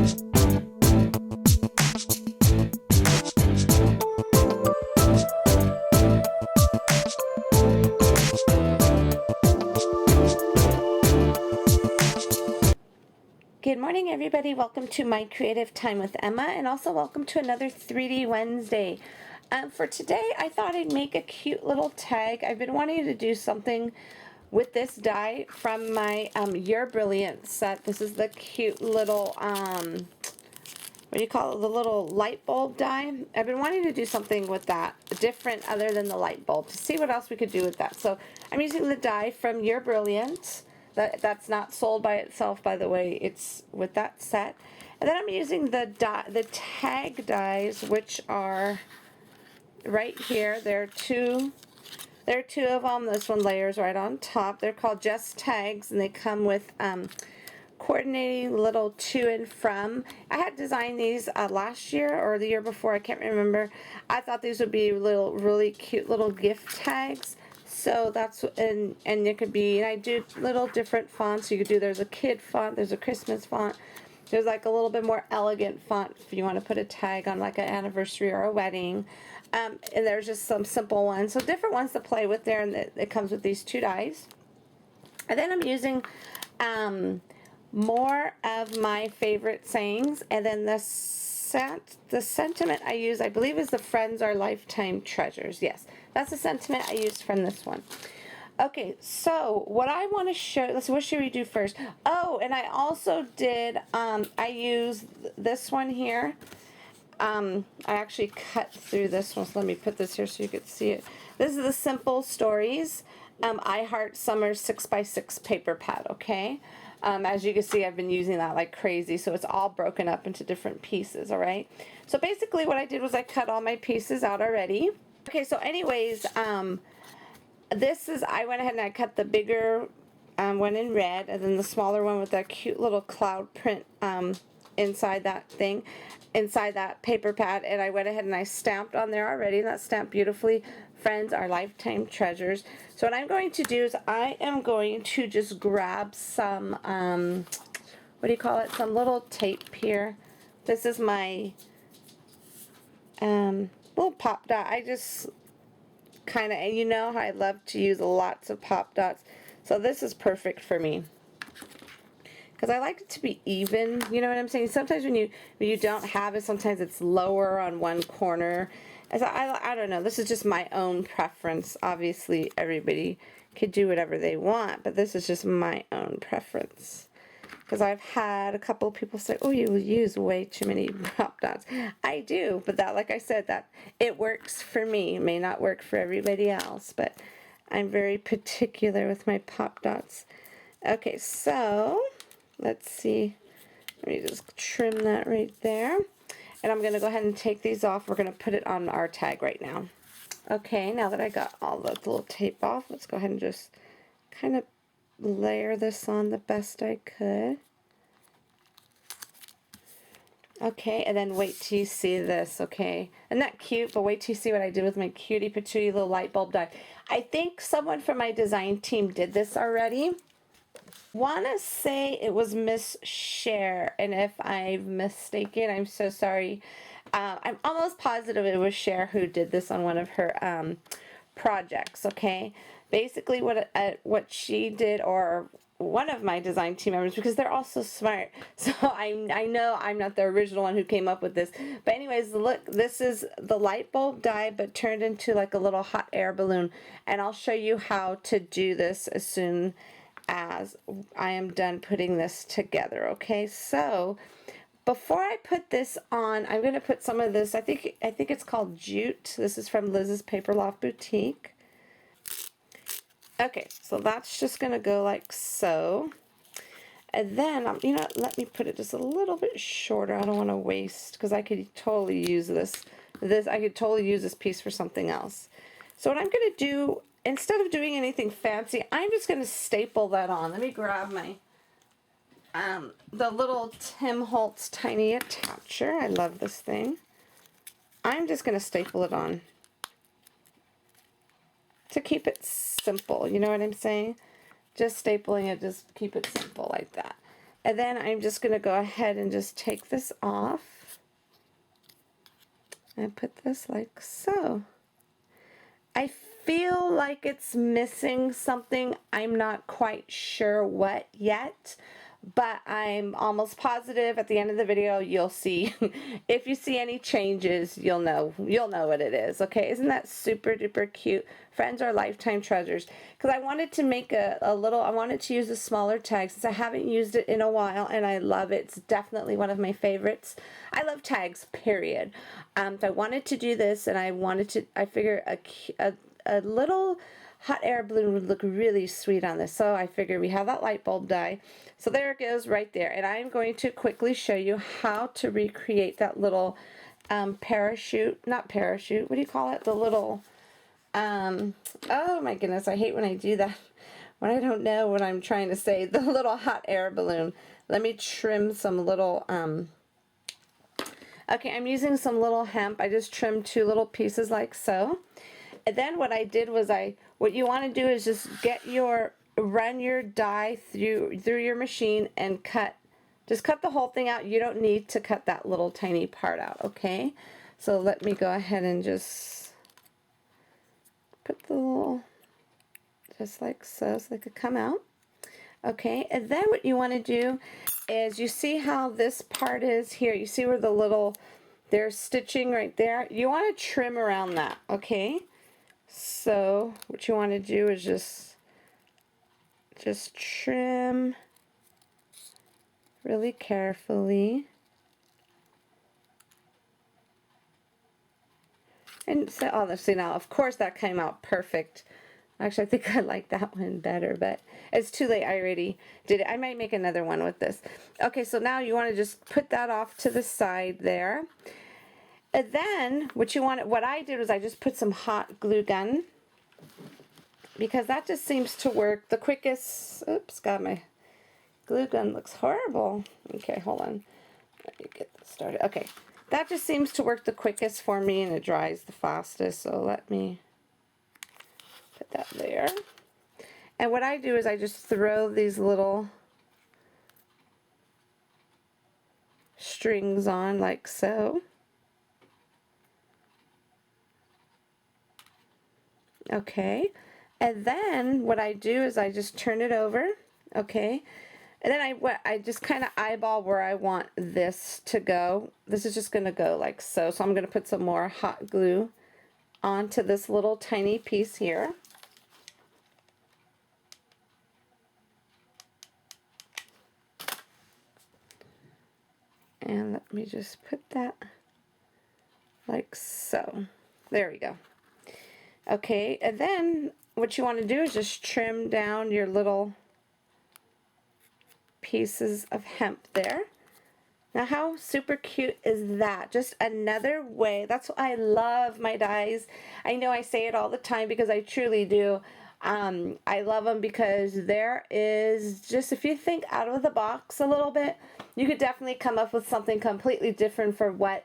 Good morning, everybody. Welcome to My Creative Time with Emma, and also welcome to another 3D Wednesday. For today, I thought I'd make a cute little tag. I've been wanting to do something with this die from my You're Brilliant set. This is the cute little, what do you call it, the little light bulb die. I've been wanting to do something with that, different other than the light bulb, to see what else we could do with that. So I'm using the die from You're Brilliant. That's not sold by itself, by the way. It's with that set. And then I'm using the tag dies, which are right here. There are two of them. This one layers right on top. They're called Just Tags, and they come with coordinating little to and from. I had designed these last year or the year before. I can't remember. I thought these would be really cute little gift tags. So that's, and it could be, and I do little different fonts. You could do, there's a kid font, there's a Christmas font, there's like a little bit more elegant font if you want to put a tag on like an anniversary or a wedding. And there's just some simple ones. So different ones to play with there, and it comes with these two dies. And then I'm using more of my favorite sayings, and then the sentiment I use, I believe, is the friends are lifetime treasures. Yes, that's the sentiment I used from this one. Okay, so what I want to show, what should we do first? Oh, and I also did, I used this one here. I actually cut through this one, so let me put this here so you can see it. This is the Simple Stories I Heart Summer 6x6 paper pad, okay? As you can see, I've been using that like crazy, so it's all broken up into different pieces, all right? So basically what I did was I cut all my pieces out already. Okay, so anyways, this is, I went ahead and I cut the bigger one in red, and then the smaller one with that cute little cloud print inside that thing, inside that paper pad, and I went ahead and I stamped on there already, and that's stamped beautifully. Friends are lifetime treasures. So what I'm going to do is I am going to just grab some, what do you call it, some little tape here. This is my little pop dot. I just kind of, you know how I love to use lots of pop dots. So this is perfect for me, because I like it to be even, you know what I'm saying? Sometimes when you don't have it, sometimes it's lower on one corner. As I don't know, this is just my own preference. Obviously, everybody could do whatever they want, but this is just my own preference. Because I've had a couple of people say, oh, you use way too many pop dots. I do, but that, like I said, that it works for me. It may not work for everybody else, but I'm very particular with my pop dots. Okay, so let's see. Let me just trim that right there. And I'm going to go ahead and take these off. We're going to put it on our tag right now. Okay, now that I got all the little tape off, let's go ahead and just kind of layer this on the best I could. Okay, and then wait till you see this, okay? Isn't that cute? But wait till you see what I did with my cutie patootie little light bulb die. I think someone from my design team did this already. Want to say it was Miss Cher, and if I'm mistaken, I'm so sorry. I'm almost positive it was Cher who did this on one of her projects, okay? Basically what she did, or one of my design team members, because they're all so smart, so I know I'm not the original one who came up with this, but anyways, look, this is the light bulb die but turned into like a little hot air balloon, and I'll show you how to do this as soon as I am done putting this together. Okay, so before I put this on, I'm going to put some of this, I think it's called Jute. This is from Liz's Paper Loft Boutique. Okay, so that's just going to go like so. And then, you know, let me put it just a little bit shorter. I don't want to waste, because I could totally use this. I could totally use this piece for something else. So what I'm going to do, instead of doing anything fancy, I'm just going to staple that on. Let me grab my, the little Tim Holtz tiny attacher. I love this thing. I'm just going to staple it on to keep it simple. You know what I'm saying? Just stapling it, just keep it simple like that. And then I'm just going to go ahead and just take this off and put this like so. I feel like it's missing something. I'm not quite sure what yet, but I'm almost positive at the end of the video you'll see. If you see any changes, you'll know what it is. Okay, isn't that super duper cute? Friends are lifetime treasures. Because I wanted to make a little, I wanted to use a smaller tag since I haven't used it in a while, and I love it. It's definitely one of my favorites. I love tags, period. So I wanted to do this, and I figure a little hot air balloon would look really sweet on this. So I figured we have that light bulb die. So there it goes right there. And I'm going to quickly show you how to recreate that little parachute, not parachute, what do you call it? The little, oh my goodness, I hate when I do that, when I don't know what I'm trying to say, the little hot air balloon. Let me trim some little, okay, I'm using some little hemp. I just trimmed 2 little pieces like so. And then what I did was what you want to do is just run your die through your machine and just cut the whole thing out. You don't need to cut that little tiny part out, okay? So let me go ahead and just put the little, just like so they could come out. Okay, and then what you want to do is, you see how this part is here? You see where the little, there's stitching right there? You want to trim around that, okay? So what you want to do is just trim really carefully. And so, oh, let's see now. Of course that came out perfect. Actually, I think I like that one better, but it's too late. I already did it. I might make another one with this. Okay, so now you want to just put that off to the side there. And then what I did was I just put some hot glue gun, because that just seems to work the quickest. Oops, God, my glue gun looks horrible. Okay, hold on. Let me get this started. Okay, that just seems to work the quickest for me, and it dries the fastest. So let me put that there. And what I do is I just throw these little strings on like so. Okay, and then what I do is I just turn it over, okay, and then I just kind of eyeball where I want this to go. This is just going to go like so. So I'm going to put some more hot glue onto this little tiny piece here. And let me just put that like so. There we go. Okay, and then what you want to do is just trim down your little pieces of hemp there. Now how super cute is that? Just another way. That's why I love my dies. I know I say it all the time because I truly do. I love them because there is just, if you think out of the box a little bit, you could definitely come up with something completely different from what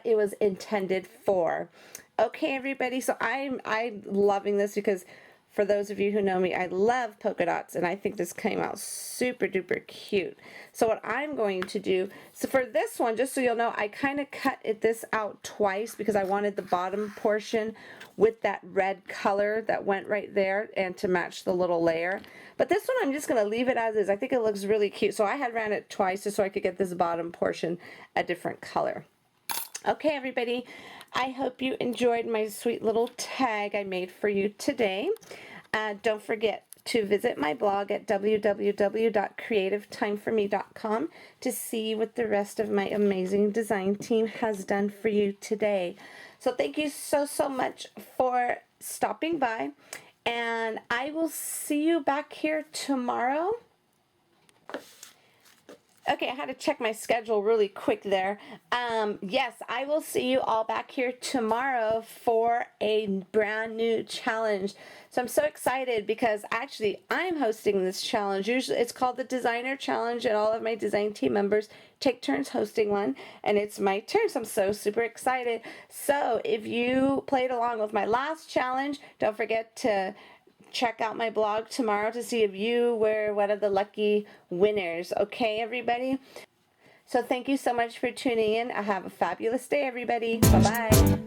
it was intended for. Okay, everybody, so I'm loving this because for those of you who know me, I love polka dots, and I think this came out super duper cute. So what I'm going to do, so for this one, just so you'll know, I kind of cut this out twice because I wanted the bottom portion with that red color that went right there and to match the little layer. But this one I'm just going to leave it as is. I think it looks really cute. So I had ran it twice just so I could get this bottom portion a different color. Okay, everybody, I hope you enjoyed my sweet little tag I made for you today. Don't forget to visit my blog at www.creativetimeforme.com to see what the rest of my amazing design team has done for you today. So thank you so much for stopping by, and I will see you back here tomorrow. Okay, I had to check my schedule really quick there. Yes, I will see you all back here tomorrow for a brand new challenge. So I'm so excited because actually I'm hosting this challenge. Usually it's called the Designer Challenge, and all of my design team members take turns hosting one, and it's my turn, so I'm so super excited. So if you played along with my last challenge, don't forget to check out my blog tomorrow to see if you were one of the lucky winners. Okay, everybody? So thank you so much for tuning in. Have a fabulous day, everybody. Bye-bye.